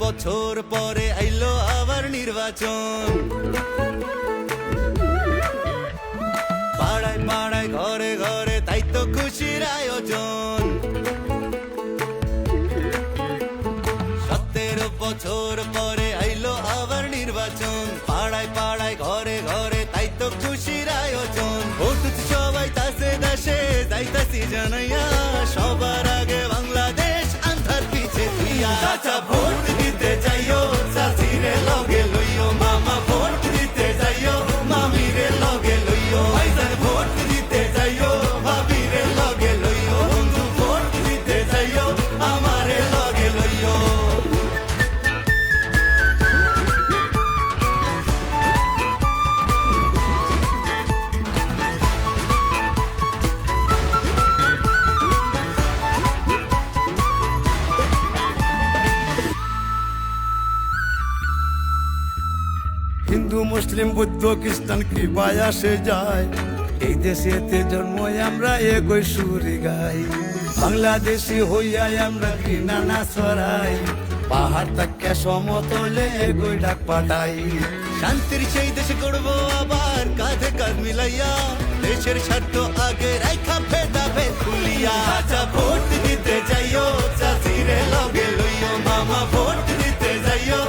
বছর পরে আইলো আবার নির্বাচন। পাড়ায় পাড়ায় ঘরে ঘরে তাই তো খুশির আয়োজন। 17 বছর পরে আইলো আবার নির্বাচন। পাড়ায় পাড়ায় ঘরে ঘরে তাই তো খুশির আয়োজন। ভোট সবাই তাসে দাসে যাইতাছি জানাইয়া, সবার আগে বাংলাদেশ আন্ধার পিছে তুইয়া। চাচা ভোট দিতে যাইও, চাচিরে লগে লইও, মামা ভোট দিতে যাইও, মামিরে লগে লইও, ভাইজান ভোট দিতে যাইও, ভাবিরে লগে লইও, বন্ধু ভোট দিতে যাইও, আমারে লগে লইও। হিন্দু মুসলিম বৌদ্ধ খ্রিস্টান কৃপায় আসে যায়, এই দেশেতে জন্ম আমরা একই সুরে গাই। বাংলাদেশি হইয়া আমরা ঘৃণা না ছড়াই, পাহাড় তাকে সমতলে একই ডাক পাঠাই। শান্তির সেই দেশ গড়বো আবার কাঁধে কাঁধ মিলাইয়া, দেশের স্বার্থ আগে রাখা ভেদা ভেদ ভুলিয়া। চাচা ভোট দিতে যাইও, চাচিরে লগে লইও, মামা ভোট দিতে যাইও,